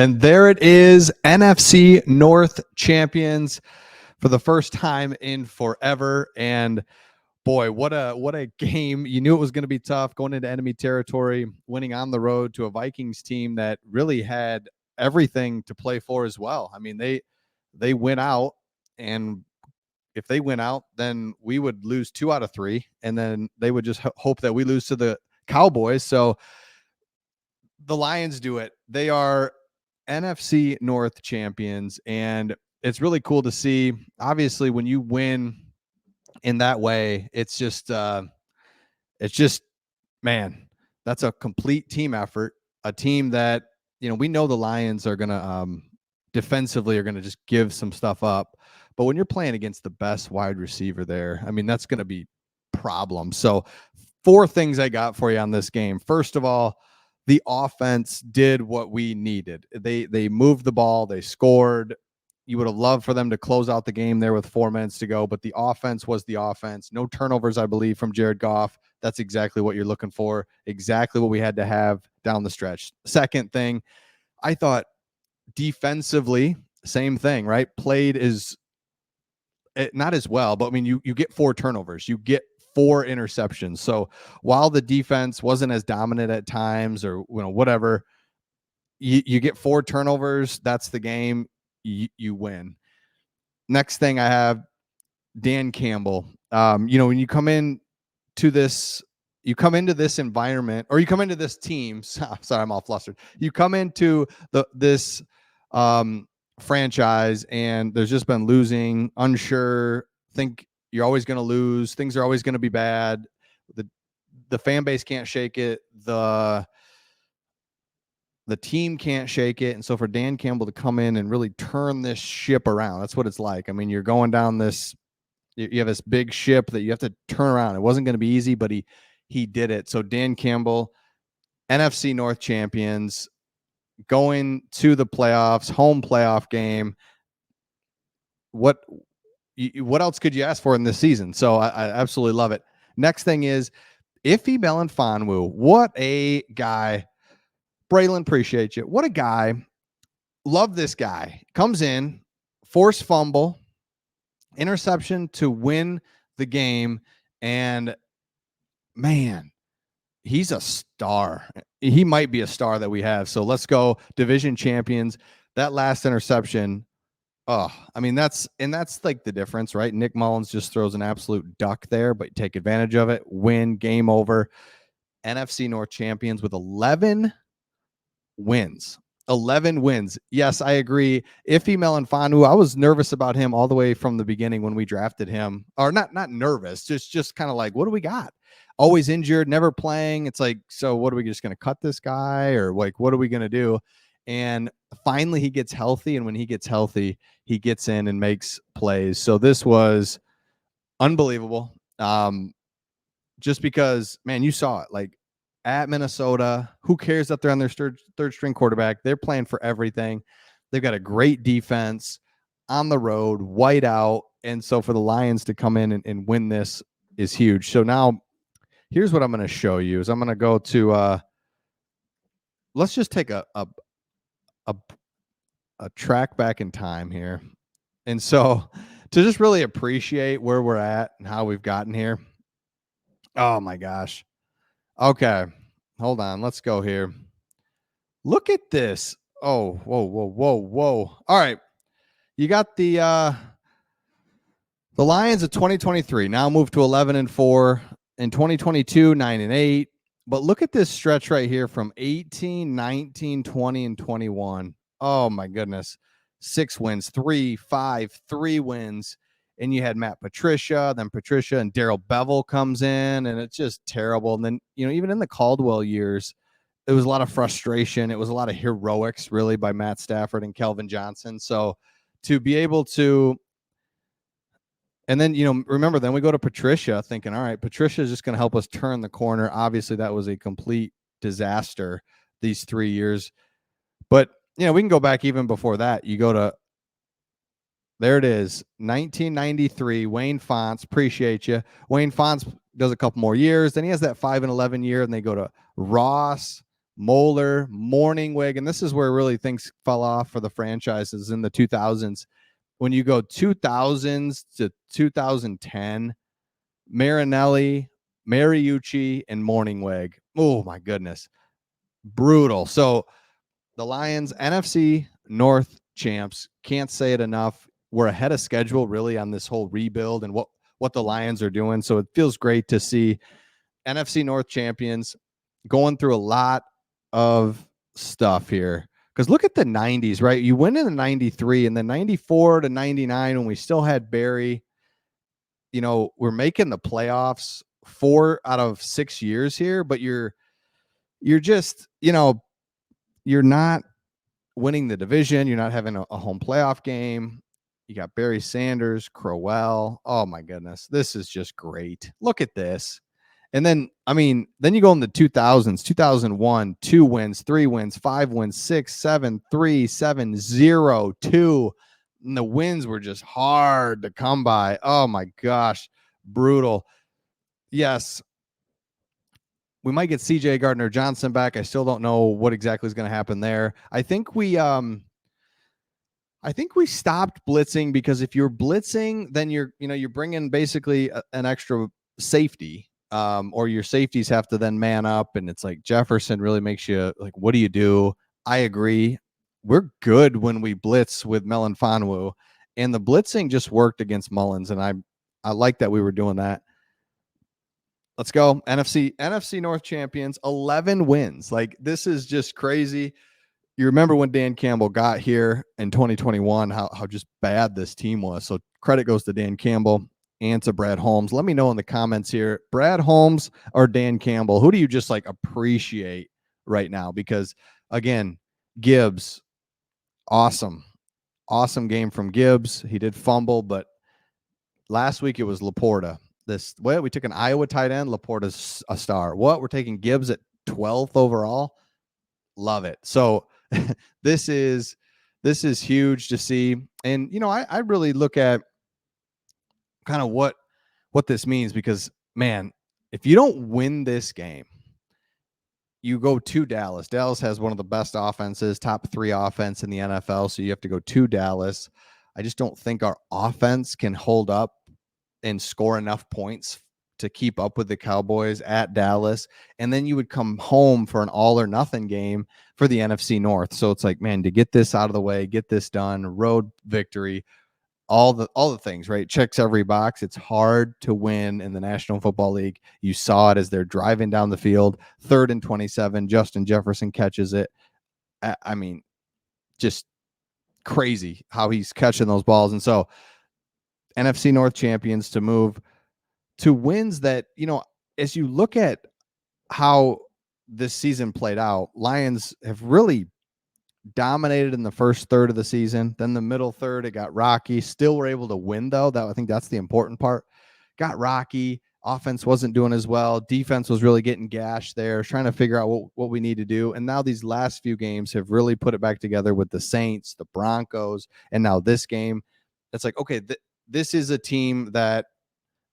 And there it is, NFC North champions for the first time in forever. And boy, what a game. You knew it was going to be tough going into enemy territory, winning on the road to a Vikings team that really had everything to play for as well. I mean, they went out, and if they went out, then we would lose 2 out of 3, and then they would just hope that we lose to the Cowboys. So the Lions do it. They are NFC North champions, and it's really cool to see. Obviously, when you win in that way, it's just man, that's a complete team effort. A team that, we know the Lions are gonna defensively are gonna just give some stuff up, but when you're playing against the best wide receiver there, I mean, that's gonna be problem. So 4 things I got for you on this game. First of all, the offense did what we needed. They moved the ball, they scored. You would have loved for them to close out the game there with 4 minutes to go, but the offense was the offense. No turnovers, I believe, from Jared Goff. That's exactly what you're looking for, exactly what we had to have down the stretch. Second thing, I thought defensively, same thing, right? Played is not as well, but I mean, you get 4 turnovers, you get 4 interceptions. So while the defense wasn't as dominant at times, or whatever, you get 4 turnovers. That's the game. You win. Next thing I have, Dan Campbell. When you come into this environment, or you come into this team. Sorry, I'm all flustered. You come into this franchise, and there's just been losing, unsure, think you're always going to lose. Things are always going to be bad. The fan base can't shake it. The team can't shake it. And so for Dan Campbell to come in and really turn this ship around, that's what it's like. I mean, you're going down this, you have this big ship that you have to turn around. It wasn't going to be easy, but he did it. So Dan Campbell, NFC North champions, going to the playoffs, home playoff game. What else could you ask for in this season? So I absolutely love it. Next thing is Ifeatu Melifonwu. What a guy. Braylon, appreciate you. What a guy. Love this guy. Comes in, forced fumble, interception to win the game. And man, he's a star. He might be a star that we have. So let's go division champions. That last interception. Oh, I mean, that's like the difference, right? Nick Mullins just throws an absolute duck there, but take advantage of it, win, game over. NFC North champions with 11 wins. 11 wins. Yes, I agree. Ifeatu Melifonwu, I was nervous about him all the way from the beginning when we drafted him. Or not nervous, just kind of like, what do we got? Always injured, never playing. It's like, so what are we just going to cut this guy, or like, what are we going to do? And finally he gets healthy, and when he gets healthy, he gets in and makes plays. So this was unbelievable. Just because, man, you saw it, like, at Minnesota, who cares that they're on their third string quarterback? They're playing for everything. They've got a great defense on the road, white out. And so for the Lions to come in and win this is huge. So now here's what I'm going to show you is I'm going to go to, let's just take a track back in time here. And so to just really appreciate where we're at and how we've gotten here. Oh my gosh. Okay, hold on. Let's go here. Look at this. Oh, whoa. All right. You got the Lions of 2023 now moved to 11-4. In 2022, 9-8. But look at this stretch right here from 18, 19, 20, and 21. Oh my goodness. 6 wins, 3, 5, 3 wins. And you had Matt Patricia, then Patricia and Darrell Bevel comes in, and it's just terrible. And then, even in the Caldwell years, it was a lot of frustration. It was a lot of heroics, really, by Matt Stafford and Kelvin Johnson. So to be able to, and then, remember, then we go to Patricia thinking, all right, Patricia is just going to help us turn the corner. Obviously, that was a complete disaster these 3 years. But, we can go back even before that. You go to, there it is, 1993, Wayne Fonts, appreciate you. Wayne Fonts does a couple more years. Then he has that 5-11 year, and they go to Ross, Moeller, Morningweg, and this is where really things fell off for the franchises in the 2000s. When you go 2000s to 2010, Marinelli, Mariucci, and Morningweg. Oh my goodness, brutal. So the Lions, NFC North champs, can't say it enough. We're ahead of schedule really on this whole rebuild and what the Lions are doing. So it feels great to see NFC North champions going through a lot of stuff here. Because look at the 90s, right? You win in the 93 and then 94 to 99 when we still had Barry. You know, we're making the playoffs 4 out of 6 years here, but you're just, you know, you're not winning the division. You're not having a home playoff game. You got Barry Sanders, Crowell. Oh my goodness. This is just great. Look at this. And then, I mean, then you go in the 2000s, 2001, 2 wins, 3 wins, 5 wins, 6, 7, 3, 7, 0, 2. And the wins were just hard to come by. Oh my gosh. Brutal. Yes. We might get CJ Gardner-Johnson back. I still don't know what exactly is going to happen there. I think we stopped blitzing because if you're blitzing, then you're bringing basically an extra safety, or your safeties have to then man up, and it's like Jefferson really makes you like, what do you do? I agree. We're good when we blitz with Melifonwu, and the blitzing just worked against Mullins, and I like that we were doing that. Let's go. NFC North champions, 11 wins. Like, this is just crazy. You remember when Dan Campbell got here in 2021, how just bad this team was. So credit goes to Dan Campbell and to Brad Holmes. Let me know in the comments here, Brad Holmes or Dan Campbell, who do you just like appreciate right now? Because again, Gibbs, awesome game from Gibbs. He did fumble, but last week it was Laporta. We took an Iowa tight end. Laporta's a star. We're taking Gibbs at 12th overall. Love it. So this is huge to see. And, you know, I really look at kind of what this means, because, man, if you don't win this game, you go to Dallas. Dallas has one of the best offenses, top 3 offense in the NFL. So you have to go to Dallas. I just don't think our offense can hold up and score enough points to keep up with the Cowboys at Dallas. And then you would come home for an all or nothing game for the NFC North. So it's like, man, to get this out of the way, get this done, road victory, all the things, right? Checks every box. It's hard to win in the National Football League. You saw it as they're driving down the field, 3rd and 27. Justin Jefferson catches it. I mean, just crazy how he's catching those balls. And so NFC North champions to move to wins that, you know, as you look at how this season played out, Lions have really dominated in the first third of the season. Then the middle third, it got rocky. Still were able to win, though. I think that's the important part. Got rocky. Offense wasn't doing as well. Defense was really getting gashed there, trying to figure out what we need to do. And now these last few games have really put it back together with the Saints, the Broncos, and now this game. It's like, okay, this is a team that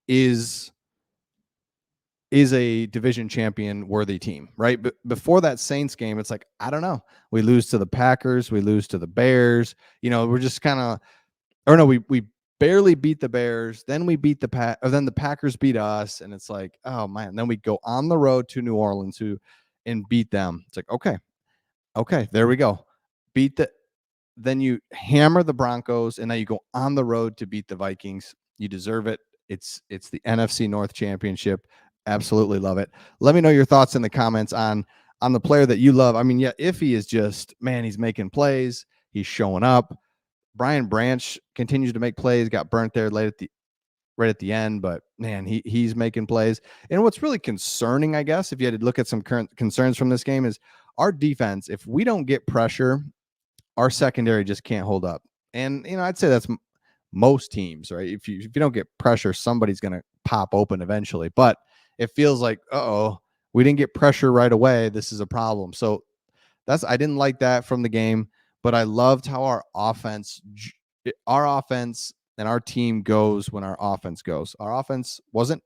is a division champion worthy team, right? But before that Saints game, it's like, I don't know. We lose to the Packers, we lose to the Bears. You know, we're just kind of, or no, we barely beat the Bears, then we beat then the Packers beat us, and it's like, oh man. Then we go on the road to New Orleans and beat them. It's like, okay, there we go. Then you hammer the Broncos, and now you go on the road to beat the Vikings. You deserve it. It's the NFC North Championship. Absolutely love it. Let me know your thoughts in the comments on the player that you love. I mean, yeah, Iffy is just, man, he's making plays. He's showing up. Brian Branch continues to make plays. Got burnt there right at the end, but man, he's making plays. And what's really concerning, I guess, if you had to look at some current concerns from this game, is our defense. If we don't get pressure, our secondary just can't hold up. And, you know, I'd say that's most teams, right? If you don't get pressure, somebody's going to pop open eventually. But it feels like, we didn't get pressure right away. This is a problem. So I didn't like that from the game, but I loved how our offense and our team goes when our offense goes. Our offense wasn't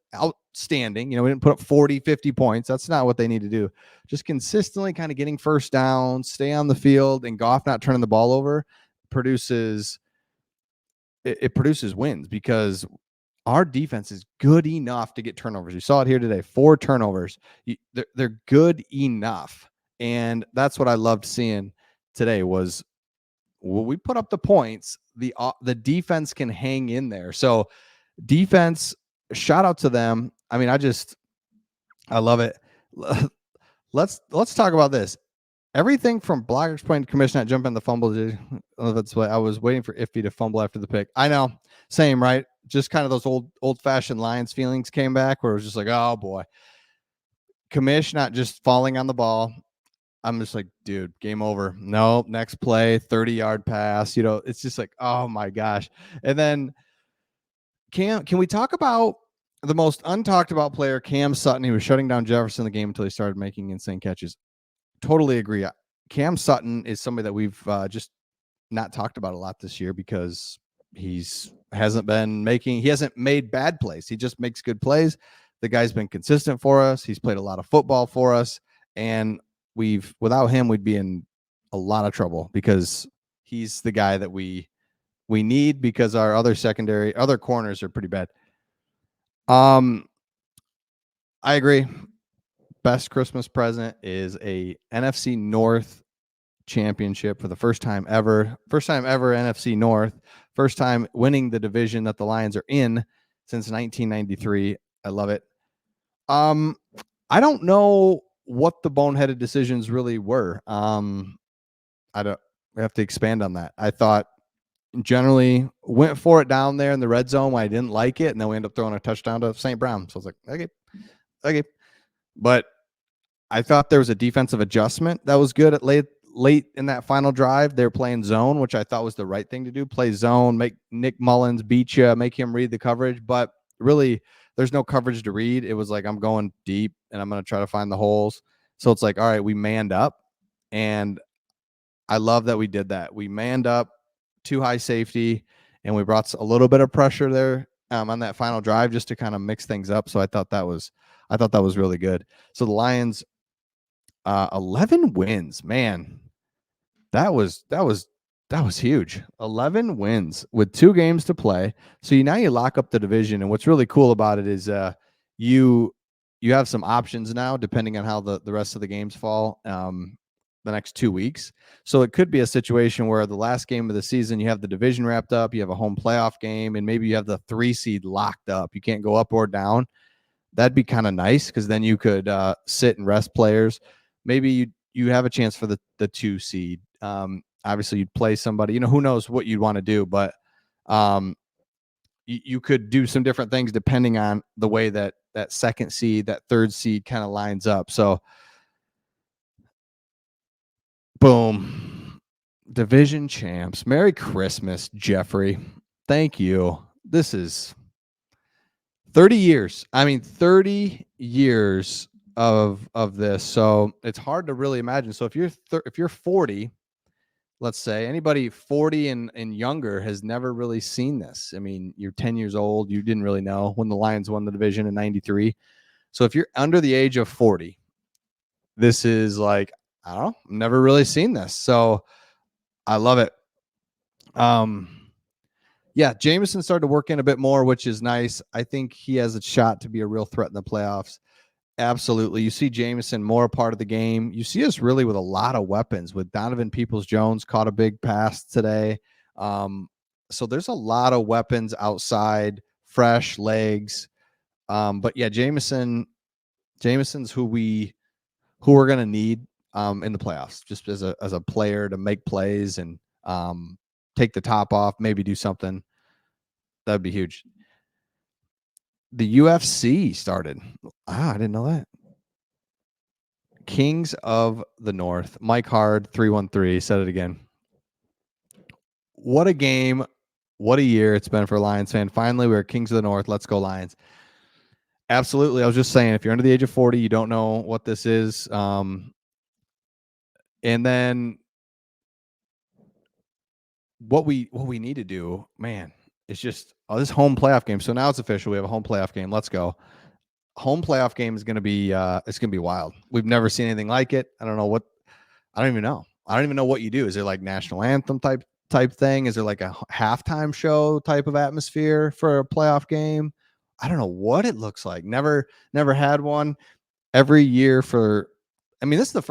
outstanding. We didn't put up 40, 50 points. That's not what they need to do. Just consistently kind of getting first down, stay on the field, and Goff not turning the ball over produces wins, because our defense is good enough to get turnovers. You saw it here today, 4 turnovers. They're good enough. And that's what I loved seeing today was, when we put up the points, the defense can hang in there. So defense, shout out to them. I mean, I love it. Let's talk about this. Everything from blockers point commission at jumping the fumble. That's what I was waiting for Ifeatu to fumble after the pick. I know, same, right? Just kind of those old fashioned Lions feelings came back, where it was just like, oh boy, commish not just falling on the ball. I'm just like, dude, game over. No, next play, 30-yard pass. It's just like, oh my gosh. And then can we talk about the most untalked about player, Cam Sutton? He was shutting down Jefferson in the game until he started making insane catches. Totally agree. Cam Sutton is somebody that we've just not talked about a lot this year, because he hasn't made bad plays. He just makes good plays. The guy's been consistent for us. He's played a lot of football for us, and without him, we'd be in a lot of trouble, because he's the guy that we need, because our other corners are pretty bad. I agree. Best Christmas present is a NFC North championship for the first time ever. First time ever NFC North. First time winning the division that the Lions are in since 1993. I love it. I don't know what the boneheaded decisions really were. We have to expand on that. I thought generally went for it down there in the red zone when I didn't like it, and then we end up throwing a touchdown to St. Brown. So I was like, okay. But I thought there was a defensive adjustment that was good at late in that final drive. They were playing zone, which I thought was the right thing to do. Play zone, make Nick Mullins beat you, make him read the coverage. But really, there's no coverage to read. It was like, I'm going deep and I'm going to try to find the holes. So it's like, all right, we manned up. And I love that we did that. We manned up, too high safety, and we brought a little bit of pressure there on that final drive just to kind of mix things up. So I thought that was really good. So the Lions, 11 wins, man. That was huge. 11 wins with 2 games to play. So now you lock up the division, and what's really cool about it is you have some options now depending on how the rest of the games fall the next 2 weeks. So it could be a situation where the last game of the season, you have the division wrapped up, you have a home playoff game, and maybe you have the 3 seed locked up. You can't go up or down. That'd be kind of nice, because then you could sit and rest players. Maybe you have a chance for the 2 seed. Obviously, you'd play somebody. Who knows what you'd want to do, but you could do some different things depending on the way that 2nd seed, that 3rd seed kind of lines up. So, boom, division champs. Merry Christmas, Jeffrey. Thank you. This is 30 years. I mean, 30 years of this. So it's hard to really imagine. So if you're 40, let's say anybody 40 and younger has never really seen this. I mean, you're 10 years old. You didn't really know when the Lions won the division in 93. So if you're under the age of 40, this is like, I don't know, never really seen this. So I love it. Yeah, Jameson started to work in a bit more, which is nice. I think he has a shot to be a real threat in the playoffs. Absolutely. You see Jameson more a part of the game. You see us really with a lot of weapons, with Donovan Peoples-Jones caught a big pass today. So there's a lot of weapons outside, fresh legs. But yeah, Jameson's who we're going to need in the playoffs, just as a player to make plays and take the top off, maybe do something. That'd be huge. The UFC started. I didn't know that. Kings of the North. Mike Hard 313 said it again. What a game. What a year it's been for a Lions fan. Finally, we're Kings of the North. Let's go Lions. Absolutely. I was just saying, if you're under the age of 40, you don't know what this is. And then what we need to do, man, is just this home playoff game. So now it's official. We have a home playoff game. Let's go. home playoff game is going to be it's going to be wild. We've never seen anything like it. I don't even know. I don't even know what you do. Is it like national anthem type thing? Is there like a halftime show type of atmosphere for a playoff game? I don't know what it looks like. Never had one. Every year for, I mean, this is the first